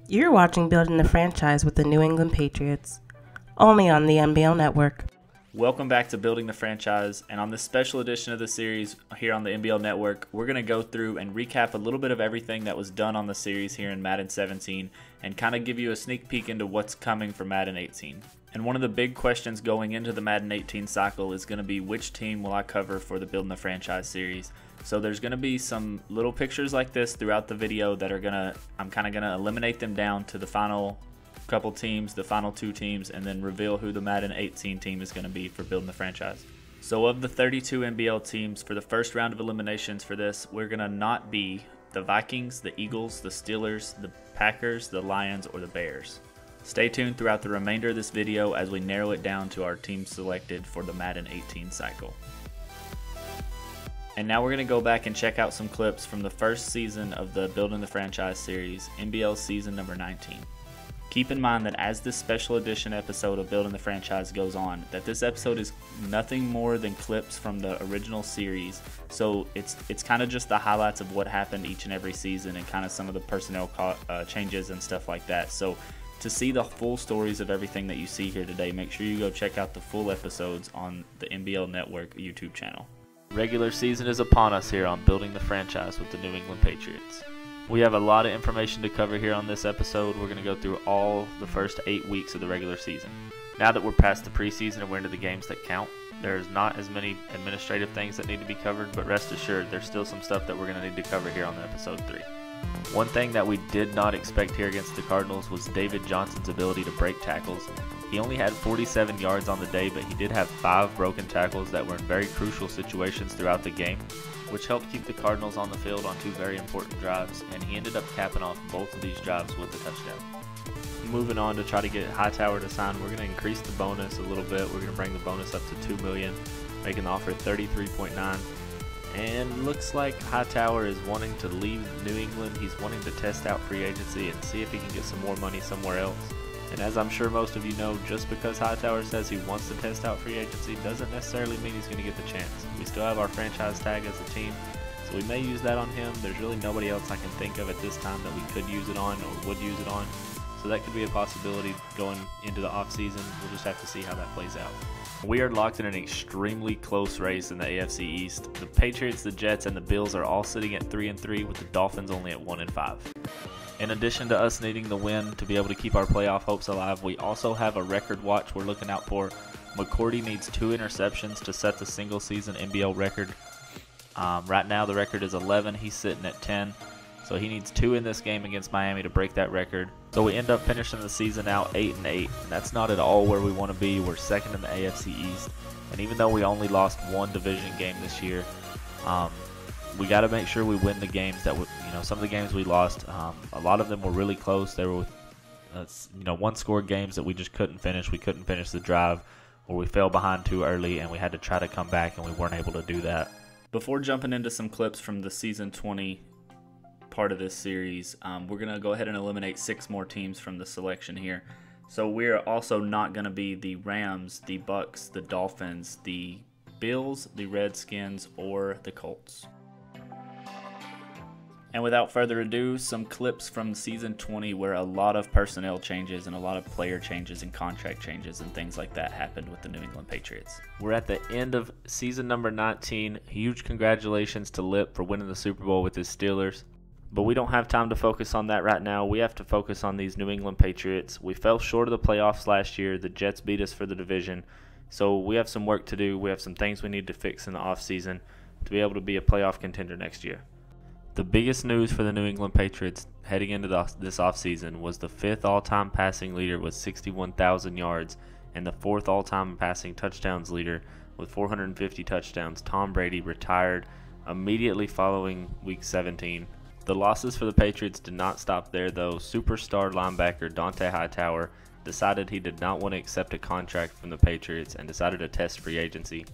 You're watching Building the Franchise with the New England Patriots, only on the MBL Network. Welcome back to Building the Franchise, and on this special edition of the series here on the MBL Network, we're going to go through and recap a little bit of everything that was done on the series here in Madden 17 and kind of give you a sneak peek into what's coming for Madden 18. And one of the big questions going into the Madden 18 cycle is going to be which team will I cover for the Building the Franchise series. So there's going to be some little pictures like this throughout the video that are I'm kind of going to eliminate them down to the final couple teams, the final two teams, and then reveal who the Madden 18 team is going to be for Building the Franchise. So of the 32 MBL teams for the first round of eliminations for this, we're going to not be the Vikings, the Eagles, the Steelers, the Packers, the Lions, or the Bears. Stay tuned throughout the remainder of this video as we narrow it down to our teams selected for the Madden 18 cycle. And now we're going to go back and check out some clips from the first season of the Building the Franchise series, MBL season number 19. Keep in mind that as this special edition episode of Building the Franchise goes on, that this episode is nothing more than clips from the original series. So it's kind of just the highlights of what happened each and every season and kind of some of the personnel changes and stuff like that. So to see the full stories of everything that you see here today, make sure you go check out the full episodes on the MBL Network YouTube channel. Regular season is upon us here on Building the Franchise with the New England Patriots. We have a lot of information to cover here on this episode. We're going to go through all the first 8 weeks of the regular season. Now that we're past the preseason and we're into the games that count, there's not as many administrative things that need to be covered, but rest assured there's still some stuff that we're going to need to cover here on episode 3. One thing that we did not expect here against the Cardinals was David Johnson's ability to break tackles. He only had 47 yards on the day, but he did have 5 broken tackles that were in very crucial situations throughout the game, which helped keep the Cardinals on the field on 2 very important drives, and he ended up capping off both of these drives with a touchdown. Moving on to try to get Hightower to sign, we're going to increase the bonus a little bit. We're going to bring the bonus up to $2 million, making the offer 33.9. And looks like Hightower is wanting to leave New England. He's wanting to test out free agency and see if he can get some more money somewhere else. And as I'm sure most of you know, just because Hightower says he wants to test out free agency doesn't necessarily mean he's going to get the chance. We still have our franchise tag as a team, so we may use that on him. There's really nobody else I can think of at this time that we could use it on or would use it on. So that could be a possibility going into the offseason. We'll just have to see how that plays out. We are locked in an extremely close race in the AFC East. The Patriots, the Jets, and the Bills are all sitting at 3-3, with the Dolphins only at 1-5. In addition to us needing the win to be able to keep our playoff hopes alive, we also have a record watch we're looking out for. McCourty needs 2 interceptions to set the single season NBL record. Right now the record is 11. He's sitting at 10. So he needs 2 in this game against Miami to break that record. So we end up finishing the season out 8-8. And that's not at all where we want to be. We're second in the AFC East. And even though we only lost 1 division game this year, we got to make sure we win the games that some of the games we lost. A lot of them were really close. They were with, one-score games that we just couldn't finish. We couldn't finish the drive, or we fell behind too early, and we had to try to come back, and we weren't able to do that. Before jumping into some clips from the season 20 part of this series, we're going to go ahead and eliminate 6 more teams from the selection here. So we're also not going to be the Rams, the Bucks, the Dolphins, the Bills, the Redskins, or the Colts. And without further ado, some clips from season 20 where a lot of personnel changes and a lot of player changes and contract changes and things like that happened with the New England Patriots. We're at the end of season number 19. Huge congratulations to Lip for winning the Super Bowl with his Steelers. But we don't have time to focus on that right now. We have to focus on these New England Patriots. We fell short of the playoffs last year. The Jets beat us for the division. So we have some work to do. We have some things we need to fix in the offseason to be able to be a playoff contender next year. The biggest news for the New England Patriots heading into this offseason was the 5th all-time passing leader with 61,000 yards and the 4th all-time passing touchdowns leader with 450 touchdowns. Tom Brady retired immediately following Week 17. The losses for the Patriots did not stop there, though. Superstar linebacker Dante Hightower decided he did not want to accept a contract from the Patriots and decided to test free agency.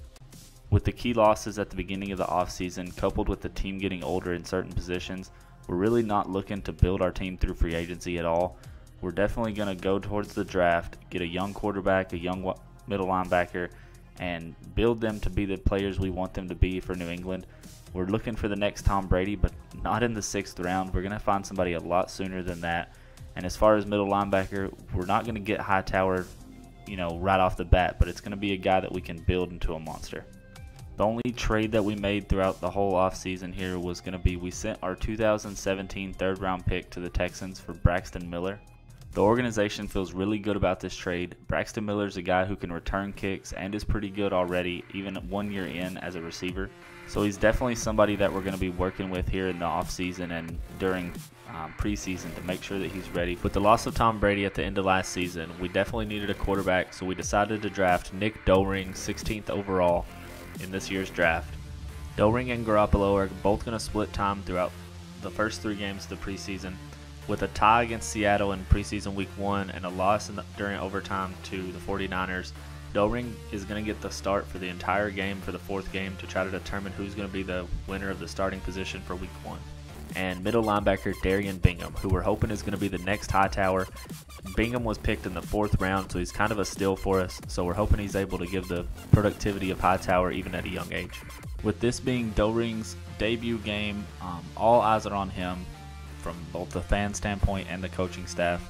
With the key losses at the beginning of the offseason, coupled with the team getting older in certain positions, we're really not looking to build our team through free agency at all. We're definitely going to go towards the draft, get a young quarterback, a young middle linebacker, and build them to be the players we want them to be for New England. We're looking for the next Tom Brady, but not in the 6th round. We're going to find somebody a lot sooner than that. And as far as middle linebacker, we're not going to get Hightower, right off the bat, but it's going to be a guy that we can build into a monster. The only trade that we made throughout the whole offseason here was going to be we sent our 2017 third-round pick to the Texans for Braxton Miller. The organization feels really good about this trade. Braxton Miller is a guy who can return kicks and is pretty good already, even 1 year in as a receiver. So he's definitely somebody that we're going to be working with here in the offseason and during preseason to make sure that he's ready. With the loss of Tom Brady at the end of last season, we definitely needed a quarterback, so we decided to draft Nick Doring, 16th overall in this year's draft. Doring and Garoppolo are both going to split time throughout the first 3 games of the preseason. With a tie against Seattle in preseason week 1 and a loss during overtime to the 49ers, Doring is going to get the start for the entire game for the 4th game to try to determine who's going to be the winner of the starting position for week 1. And middle linebacker Darian Bingham, who we're hoping is going to be the next Hightower. Bingham was picked in the 4th round, so he's kind of a steal for us, so we're hoping he's able to give the productivity of Hightower even at a young age. With this being Doring's debut game, all eyes are on him from both the fan standpoint and the coaching staff.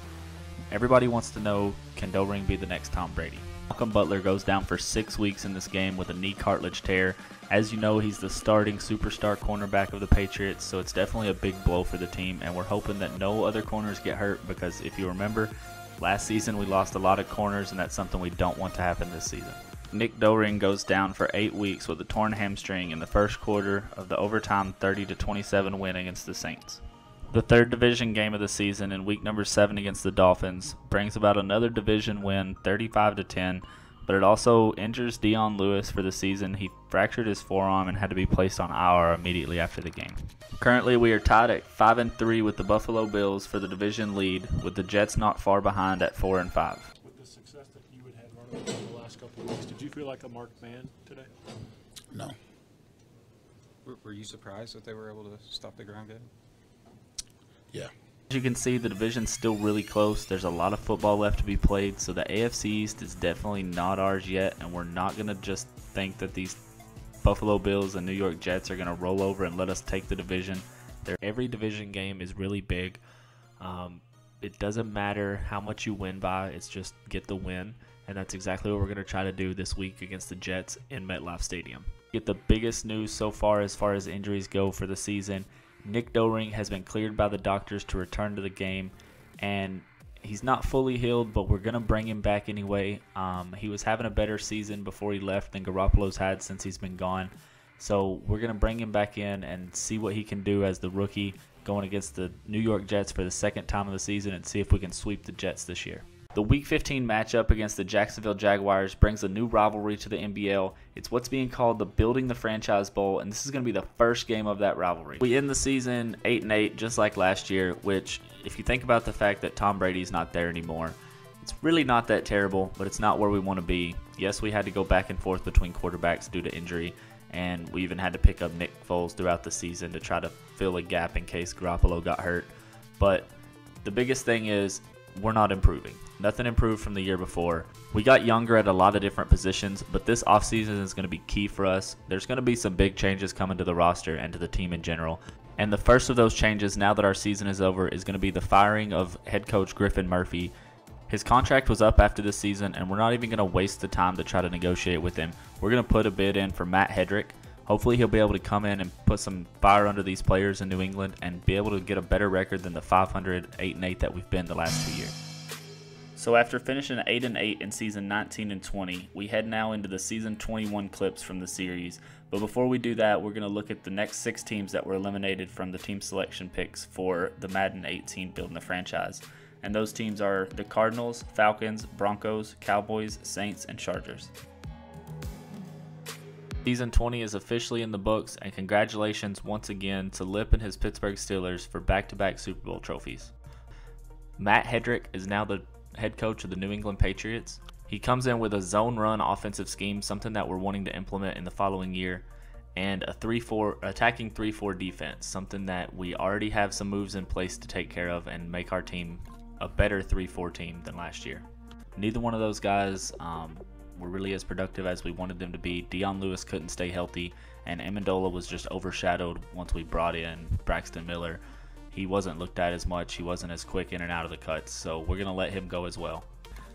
Everybody wants to know, can Doring be the next Tom Brady? Malcolm Butler goes down for 6 weeks in this game with a knee cartilage tear. As you know, he's the starting superstar cornerback of the Patriots, so it's definitely a big blow for the team, and we're hoping that no other corners get hurt because if you remember, last season we lost a lot of corners, and that's something we don't want to happen this season. Nick Doring goes down for 8 weeks with a torn hamstring in the first quarter of the overtime 30-27 win against the Saints. The 3rd division game of the season in week number 7 against the Dolphins brings about another division win, 35-10, but it also injures Dion Lewis for the season. He fractured his forearm and had to be placed on IR immediately after the game. Currently, we are tied at 5-3 with the Buffalo Bills for the division lead, with the Jets not far behind at 4-5. With the success that you had running in the last couple of weeks, did you feel like a marked man today? No. Were you surprised that they were able to stop the ground game? Yeah. As you can see, the division's still really close. There's a lot of football left to be played, so the AFC East is definitely not ours yet, and we're not going to just think that these Buffalo Bills and New York Jets are going to roll over and let us take the division. Every division game is really big. It doesn't matter how much you win by, it's just get the win, and that's exactly what we're going to try to do this week against the Jets in MetLife Stadium. Get the biggest news so far as injuries go for the season. Nick Doring has been cleared by the doctors to return to the game, and he's not fully healed, but we're going to bring him back anyway. He was having a better season before he left than Garoppolo's had since he's been gone. So we're going to bring him back in and see what he can do as the rookie going against the New York Jets for the 2nd time of the season and see if we can sweep the Jets this year. The Week 15 matchup against the Jacksonville Jaguars brings a new rivalry to the MBL. It's what's being called the Building the Franchise Bowl, and this is going to be the first game of that rivalry. We end the season 8-8 just like last year, which, if you think about the fact that Tom Brady's not there anymore, it's really not that terrible, but it's not where we want to be. Yes, we had to go back and forth between quarterbacks due to injury, and we even had to pick up Nick Foles throughout the season to try to fill a gap in case Garoppolo got hurt. But the biggest thing is we're not improving. Nothing improved from the year before. We got younger at a lot of different positions, but this offseason is going to be key for us. There's going to be some big changes coming to the roster and to the team in general. And the first of those changes, now that our season is over, is going to be the firing of head coach Griffin Murphy. His contract was up after this season, and we're not even going to waste the time to try to negotiate with him. We're going to put a bid in for Matt Hedrick. Hopefully he'll be able to come in and put some fire under these players in New England and be able to get a better record than the 500, 8-8 that we've been the last 2 years. So after finishing 8-8 in season 19 and 20, we head now into the season 21 clips from the series. But before we do that, we're going to look at the next 6 teams that were eliminated from the team selection picks for the Madden 18 Building the Franchise. And those teams are the Cardinals, Falcons, Broncos, Cowboys, Saints, and Chargers. Season 20 is officially in the books, and congratulations once again to Lip and his Pittsburgh Steelers for back-to-back Super Bowl trophies. Matt Hedrick is now the head coach of the New England Patriots. He comes in with a zone run offensive scheme, something that we're wanting to implement in the following year, and a attacking 3-4 defense, something that we already have some moves in place to take care of and make our team a better 3-4 team than last year. Neither one of those guys were really as productive as we wanted them to be. Dion Lewis couldn't stay healthy, and Amendola was just overshadowed once we brought in Braxton Miller. He wasn't looked at as much. He wasn't as quick in and out of the cuts, so we're going to let him go as well.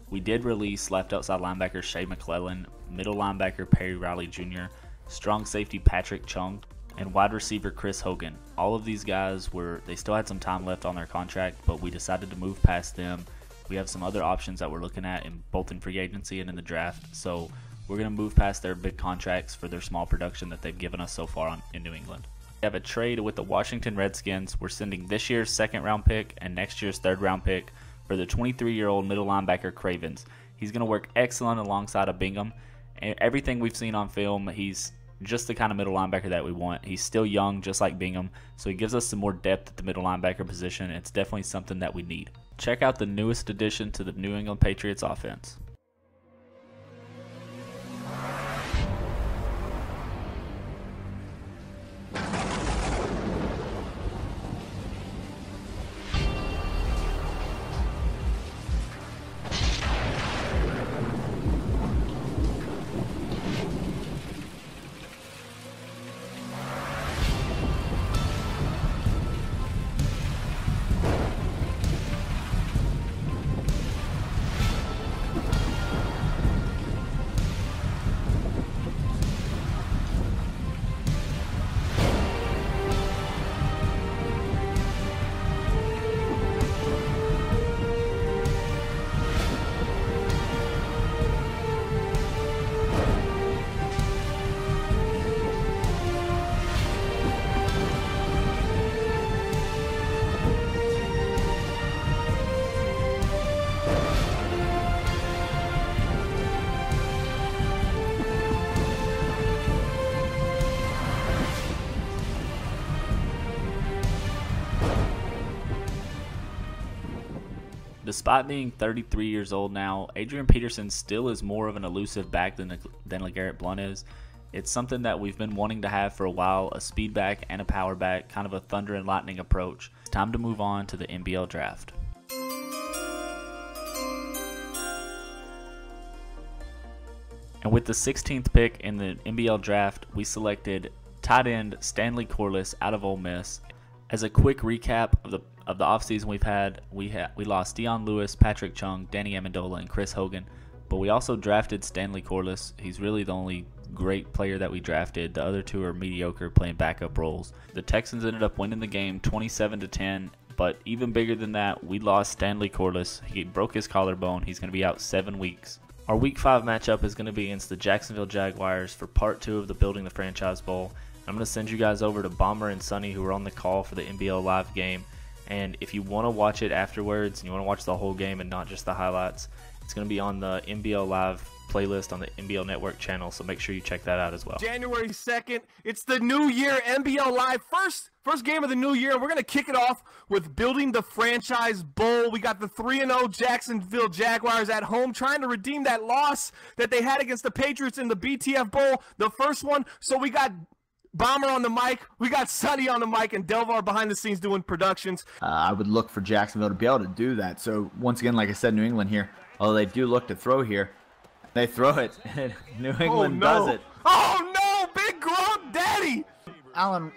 We did release left outside linebacker Shea McClellan, middle linebacker Perry Riley Jr., strong safety Patrick Chung, and wide receiver Chris Hogan. All of these guys they still had some time left on their contract, but we decided to move past them. We have some other options that we're looking at in both in free agency and in the draft, so we're going to move past their big contracts for their small production that they've given us so far in New England. We have a trade with the Washington Redskins. We're sending this year's second-round pick and next year's third-round pick for the 23-year-old middle linebacker Cravens. He's going to work excellent alongside of Bingham. And everything we've seen on film, he's just the kind of middle linebacker that we want. He's still young, just like Bingham, so he gives us some more depth at the middle linebacker position. It's definitely something that we need. Check out the newest addition to the New England Patriots offense. Despite being 33 years old now, Adrian Peterson still is more of an elusive back than LeGarrette Blount is. It's something that we've been wanting to have for a while, a speed back and a power back, kind of a thunder and lightning approach. It's time to move on to the MBL draft. And with the 16th pick in the MBL draft, we selected tight end Stanley Corliss out of Ole Miss. As a quick recap of the offseason we've had, we lost Dion Lewis, Patrick Chung, Danny Amendola, and Chris Hogan. But we also drafted Stanley Corliss. He's really the only great player that we drafted. The other two are mediocre, playing backup roles. The Texans ended up winning the game 27-10. But even bigger than that, we lost Stanley Corliss. He broke his collarbone. He's going to be out 7 weeks. Our Week 5 matchup is going to be against the Jacksonville Jaguars for Part 2 of the Building the Franchise Bowl. I'm going to send you guys over to Bomber and Sonny, who are on the call for the MBL live game. And if you want to watch it afterwards and you want to watch the whole game and not just the highlights, it's going to be on the MBL live playlist on the MBL Network channel, so make sure you check that out as well. January 2nd, it's the new year, MBL Live, first game of the new year, and we're going to kick it off with Building the Franchise Bowl. We got the 3-0 Jacksonville Jaguars at home trying to redeem that loss that they had against the Patriots in the BTF Bowl, the first one. So we got Bomber on the mic, we got Sonny on the mic, and Delvar behind the scenes doing productions. I would look for Jacksonville to be able to do that. So once again, like I said, New England here, although they do look to throw here, they throw it, and New England does it. Oh no, big Gronk Daddy! Allen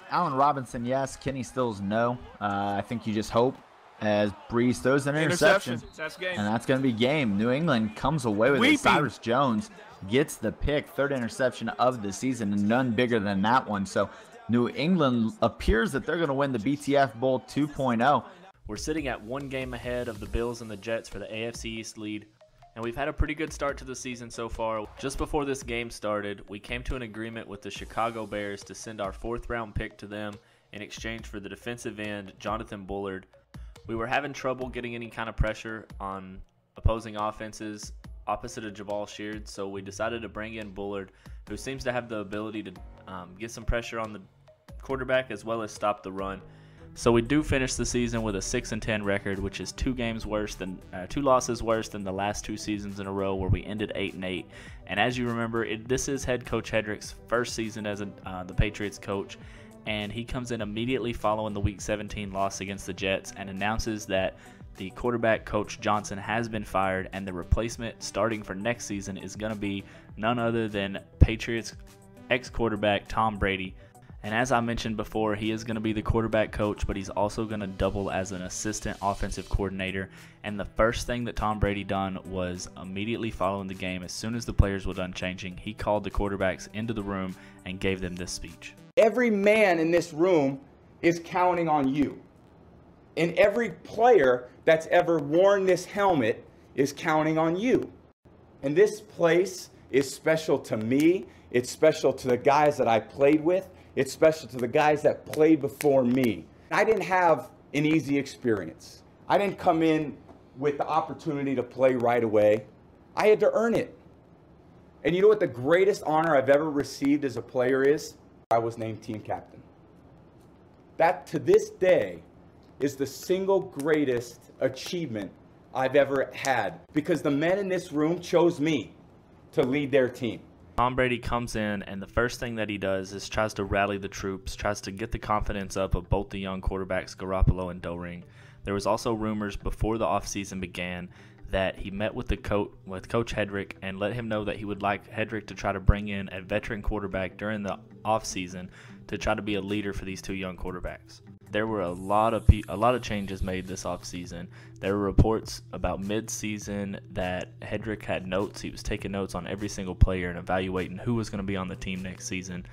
Robinson, yes. Kenny Stills, no. I think you just hope as Breeze throws an interception. That's game. And that's going to be game. New England comes away with it. Cyrus Jones gets the pick, third interception of the season, and none bigger than that one. So New England appears that they're going to win the BTF Bowl 2.0. We're sitting at 1 game ahead of the Bills and the Jets for the AFC East lead. And we've had a pretty good start to the season so far. Just before this game started, we came to an agreement with the Chicago Bears to send our 4th round pick to them in exchange for the defensive end, Jonathan Bullard. We were having trouble getting any kind of pressure on opposing offenses opposite of Jabal Sheard, so we decided to bring in Bullard, who seems to have the ability to get some pressure on the quarterback as well as stop the run. So we do finish the season with a 6-10 record, which is 2 losses worse than the last 2 seasons in a row where we ended 8-8. And as you remember, this is head coach Hedrick's first season as the Patriots coach, and he comes in immediately following the Week 17 loss against the Jets and announces that the quarterback, Coach Johnson, has been fired, and the replacement starting for next season is going to be none other than Patriots ex-quarterback Tom Brady. And as I mentioned before, he is going to be the quarterback coach, but he's also going to double as an assistant offensive coordinator. And the first thing that Tom Brady done was immediately following the game, as soon as the players were done changing, he called the quarterbacks into the room and gave them this speech. Every man in this room is counting on you. And every player that's ever worn this helmet is counting on you. And this place is special to me. It's special to the guys that I played with. It's special to the guys that played before me. I didn't have an easy experience. I didn't come in with the opportunity to play right away. I had to earn it. And you know what the greatest honor I've ever received as a player is? I was named team captain. That, to this day, is the single greatest achievement I've ever had, because the men in this room chose me to lead their team. Tom Brady comes in, and the first thing that he does is tries to rally the troops, tries to get the confidence up of both the young quarterbacks, Garoppolo and Doring. There was also rumors before the offseason began that he met with Coach Hedrick and let him know that he would like Hedrick to try to bring in a veteran quarterback during the offseason to try to be a leader for these two young quarterbacks. There were a lot of changes made this offseason. There were reports about mid-season that Hedrick had notes. He was taking notes on every single player and evaluating who was going to be on the team next season.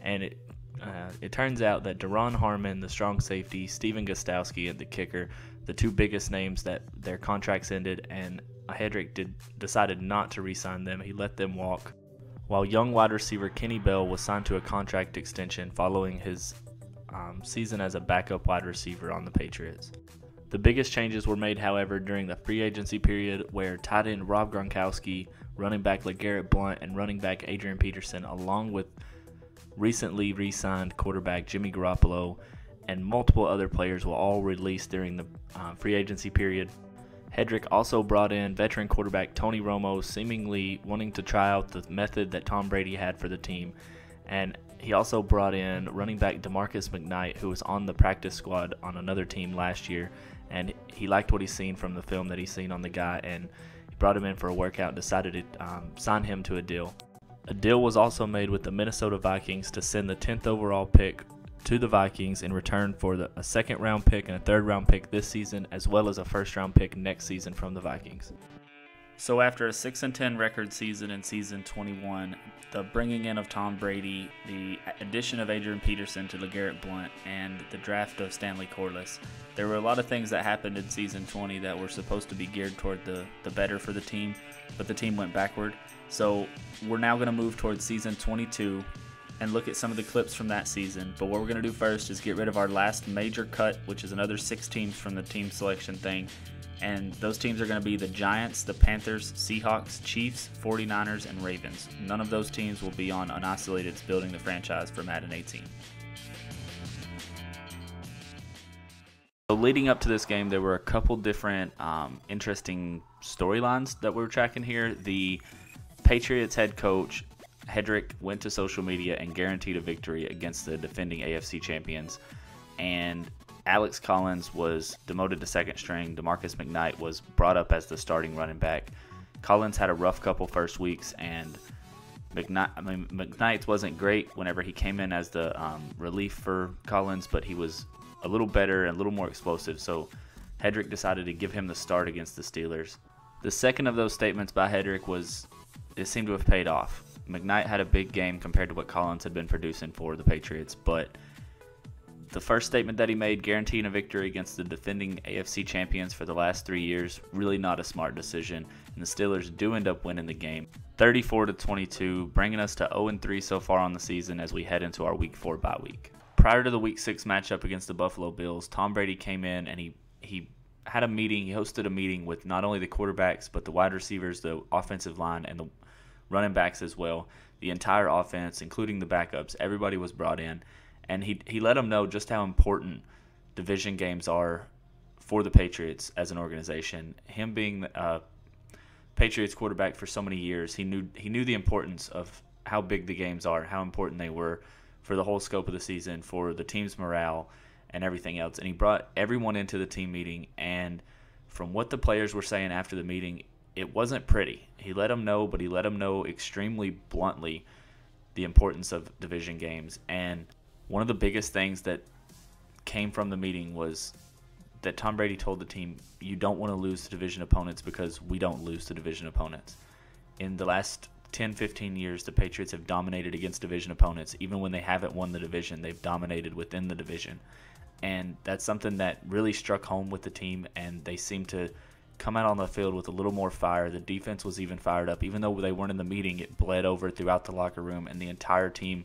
And it turns out that Daron Harmon, the strong safety, Steven Gostowski, and the kicker, the two biggest names, that their contracts ended, and Hedrick decided not to re-sign them. He let them walk, while young wide receiver Kenny Bell was signed to a contract extension following his season as a backup wide receiver on the Patriots. The biggest changes were made, however, during the free agency period, where tight end Rob Gronkowski, running back LeGarrette Blount, and running back Adrian Peterson, along with recently re-signed quarterback Jimmy Garoppolo and multiple other players, were all released during the free agency period. Hedrick also brought in veteran quarterback Tony Romo, seemingly wanting to try out the method that Tom Brady had for the team. And he also brought in running back DeMarcus McKnight, who was on the practice squad on another team last year, and he liked what he's seen from the film that he's seen on the guy, and he brought him in for a workout and decided to sign him to a deal. A deal was also made with the Minnesota Vikings to send the 10th overall pick to the Vikings in return for a second-round pick and a third-round pick this season, as well as a first-round pick next season from the Vikings. So after a 6-10 record season in season 21, the bringing in of Tom Brady, the addition of Adrian Peterson to LeGarrette Blount, and the draft of Stanley Corliss, there were a lot of things that happened in season 20 that were supposed to be geared toward the better for the team, but the team went backward. So we're now going to move towards season 22 and look at some of the clips from that season. But what we're going to do first is get rid of our last major cut, which is another 6 teams from the team selection thing. And those teams are going to be the Giants, the Panthers, Seahawks, Chiefs, 49ers, and Ravens. None of those teams will be on Unisolated's Building the Franchise for Madden 18. So leading up to this game, there were a couple different interesting storylines that we were tracking here. The Patriots head coach, Hedrick, went to social media and guaranteed a victory against the defending AFC champions. And Alex Collins was demoted to second string. DeMarcus McKnight was brought up as the starting running back. Collins had a rough couple first weeks, and McKnight wasn't great whenever he came in as the relief for Collins, but he was a little better and a little more explosive. So Hedrick decided to give him the start against the Steelers. The second of those statements by Hedrick it seemed to have paid off. McKnight had a big game compared to what Collins had been producing for the Patriots, but the first statement that he made, guaranteeing a victory against the defending AFC champions for the last 3 years, really not a smart decision, and the Steelers do end up winning the game 34-22, bringing us to 0-3 so far on the season as we head into our Week 4 bye week. Prior to the Week 6 matchup against the Buffalo Bills, Tom Brady came in and he had a meeting. He hosted a meeting with not only the quarterbacks, but the wide receivers, the offensive line, and the running backs as well. The entire offense, including the backups, everybody was brought in. And he let them know just how important division games are for the Patriots as an organization. Him being a Patriots quarterback for so many years, he knew the importance of how big the games are, how important they were for the whole scope of the season, for the team's morale and everything else. And he brought everyone into the team meeting, and from what the players were saying after the meeting, it wasn't pretty. He let them know, but he let them know extremely bluntly the importance of division games. And one of the biggest things that came from the meeting was that Tom Brady told the team, you don't want to lose to division opponents because we don't lose to division opponents. In the last 10, 15 years, the Patriots have dominated against division opponents. Even when they haven't won the division, they've dominated within the division. And that's something that really struck home with the team, and they seemed to come out on the field with a little more fire. The defense was even fired up. Even though they weren't in the meeting, it bled over throughout the locker room, and the entire team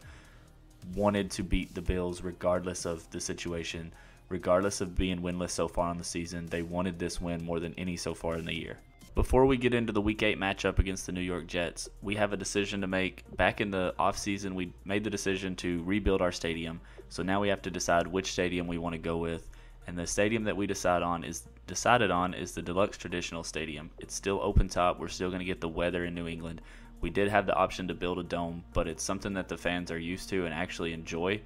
wanted to beat the Bills regardless of the situation, regardless of being winless so far on the season. They wanted this win more than any so far in the year. Before we get into the Week 8 matchup against the New York Jets, we have a decision to make. Back in the offseason, we made the decision to rebuild our stadium. So now we have to decide which stadium we want to go with. And the stadium that we decided on is the Deluxe Traditional Stadium. It's still open top. We're still going to get the weather in New England. We did have the option to build a dome, but it's something that the fans are used to and actually enjoy,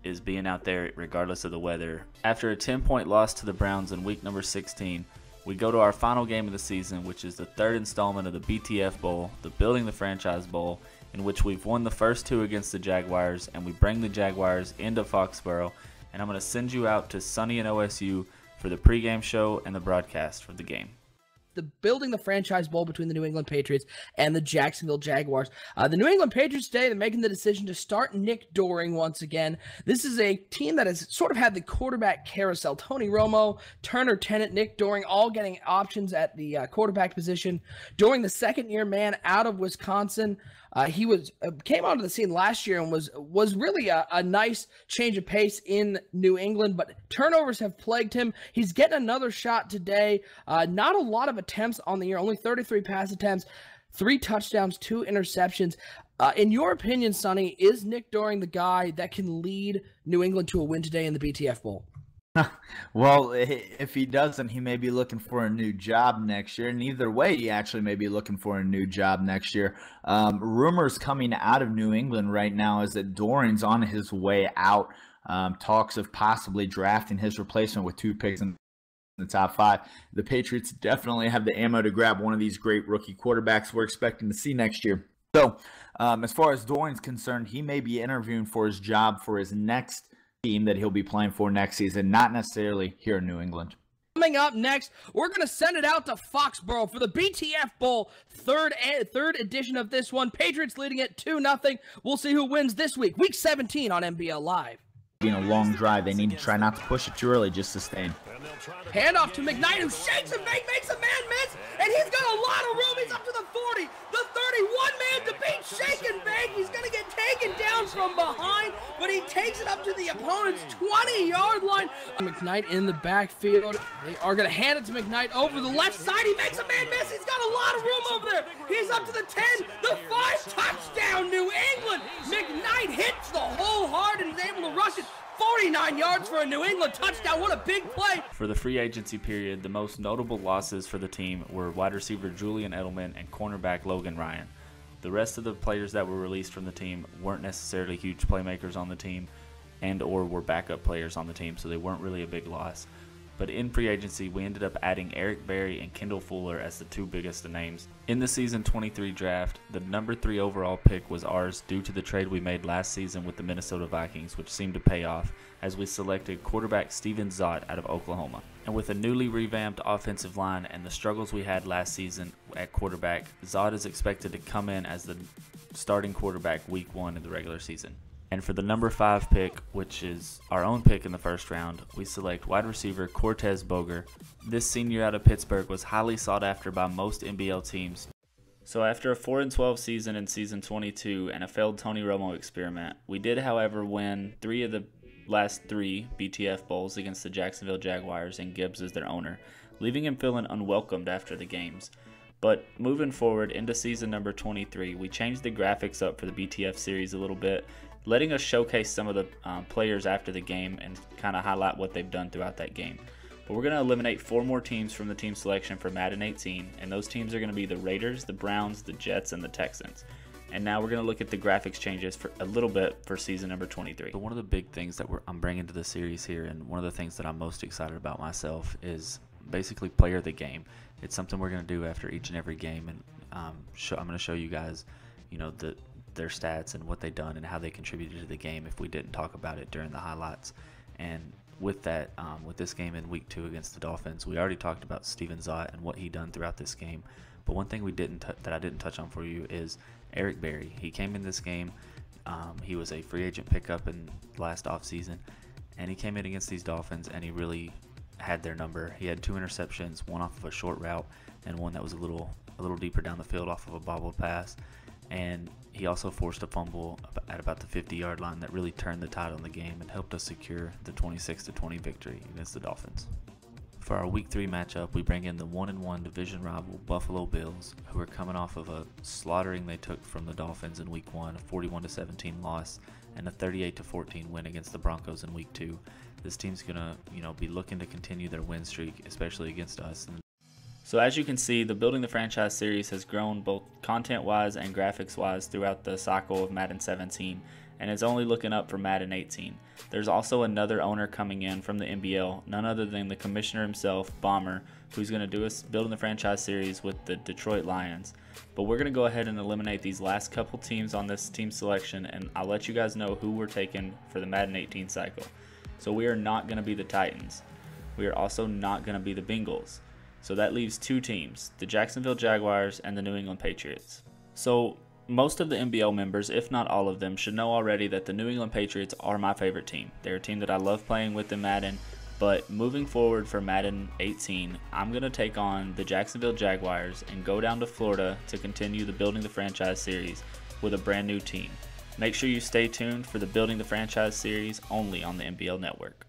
is being out there regardless of the weather. After a 10-point loss to the Browns in week number 16, we go to our final game of the season, which is the third installment of the BTF Bowl, the Building the Franchise Bowl, in which we've won the first two against the Jaguars, and we bring the Jaguars into Foxborough. And I'm going to send you out to Sonny and OSU for the pregame show and the broadcast for the game. The Building the Franchise Bowl between the New England Patriots and the Jacksonville Jaguars. The New England Patriots today, they're making the decision to start Nick Doring once again. This is a team that has sort of had the quarterback carousel. Tony Romo, Turner Tennant, Nick Doring, all getting options at the quarterback position. Doring, the second-year man out of Wisconsin. He came onto the scene last year and was really a nice change of pace in New England, but turnovers have plagued him. He's getting another shot today. Not a lot of attempts on the year, only 33 pass attempts, 3 touchdowns, 2 interceptions. In your opinion, Sonny, is Nick Doring the guy that can lead New England to a win today in the BTF Bowl? Well, if he doesn't, he may be looking for a new job next year. And either way, he actually may be looking for a new job next year. Rumors coming out of New England right now is that Doring's on his way out. Talks of possibly drafting his replacement with 2 picks in the top 5. The Patriots definitely have the ammo to grab one of these great rookie quarterbacks we're expecting to see next year. So as far as Doring's concerned, he may be interviewing for his job for his next team that he'll be playing for next season, not necessarily here in New England. Coming up next, we're going to send it out to Foxborough for the BTF Bowl, third edition of this one. Patriots leading it 2-0. We'll see who wins this week, Week 17 on MBL Live. Being a long drive, they need to try not to push it too early, just sustain. Handoff to McKnight, who shakes and makes a man miss, and he's got a lot of room. He's up to the 40, the 30, one man to beat, shake and bake. He's going to get taken down from behind, but he takes it up to the opponent's 20-yard line. McKnight in the backfield. They are going to hand it to McKnight over the left side. He makes a man miss. He's got a lot of room over there. He's up to the 10, the 5, touchdown, New England. McKnight hits the hole hard and is able to rush it. 49 yards for a New England touchdown. What a big play. For the free agency period, the most notable losses for the team were wide receiver Julian Edelman and cornerback Logan Ryan. The rest of the players that were released from the team weren't necessarily huge playmakers on the team and or were backup players on the team, so they weren't really a big loss. But in free agency, we ended up adding Eric Berry and Kendall Fuller as the 2 biggest names. In the season 23 draft, the number 3 overall pick was ours due to the trade we made last season with the Minnesota Vikings, which seemed to pay off as we selected quarterback Steven Zott out of Oklahoma. And with a newly revamped offensive line and the struggles we had last season at quarterback, Zott is expected to come in as the starting quarterback week 1 in the regular season. And for the number 5 pick, which is our own pick in the first round, we select wide receiver Cortez Boger. This senior out of Pittsburgh was highly sought after by most MBL teams. So after a 4-12 season in season 22 and a failed Tony Romo experiment, we did, however, win 3 of the last 3 BTF Bowls against the Jacksonville Jaguars and Gibbs as their owner, leaving him feeling unwelcomed after the games. But moving forward into season number 23, we changed the graphics up for the BTF series a little bit, letting us showcase some of the players after the game and kind of highlight what they've done throughout that game. But we're going to eliminate 4 more teams from the team selection for Madden 18, and those teams are going to be the Raiders, the Browns, the Jets, and the Texans. And now we're going to look at the graphics changes for a little bit for season number 23. So one of the big things that I'm bringing to the series here, and one of the things that I'm most excited about myself, is basically player of the game. It's something we're going to do after each and every game, and I'm going to show you guys, you know, their stats and what they've done and how they contributed to the game if we didn't talk about it during the highlights. And with that, with this game in week 2 against the Dolphins, we already talked about Steven Zott and what he done throughout this game. But one thing that I didn't touch on for you is Eric Berry. He came in this game. He was a free agent pickup in last offseason, and he came in against these Dolphins, and he really had their number. He had 2 interceptions, one off of a short route, and one that was a little deeper down the field off of a bobbled pass. And he also forced a fumble at about the 50-yard line that really turned the tide on the game and helped us secure the 26-20 victory against the Dolphins. For our Week 3 matchup, we bring in the 1-1 division rival Buffalo Bills, who are coming off of a slaughtering they took from the Dolphins in Week 1, a 41-17 loss, and a 38-14 win against the Broncos in Week 2. This team's gonna, be looking to continue their win streak, especially against us. So as you can see, the Building the Franchise series has grown both content-wise and graphics-wise throughout the cycle of Madden 17, and is only looking up for Madden 18. There's also another owner coming in from the MBL, none other than the commissioner himself, Bomber, who's going to do a Building the Franchise series with the Detroit Lions. But we're going to go ahead and eliminate these last couple teams on this team selection, and I'll let you guys know who we're taking for the Madden 18 cycle. So we are not going to be the Titans. We are also not going to be the Bengals. So that leaves 2 teams, the Jacksonville Jaguars and the New England Patriots. So most of the MBL members, if not all of them, should know already that the New England Patriots are my favorite team. They're a team that I love playing with in Madden, but moving forward for Madden 18, I'm going to take on the Jacksonville Jaguars and go down to Florida to continue the Building the Franchise series with a brand new team. Make sure you stay tuned for the Building the Franchise series only on the MBL Network.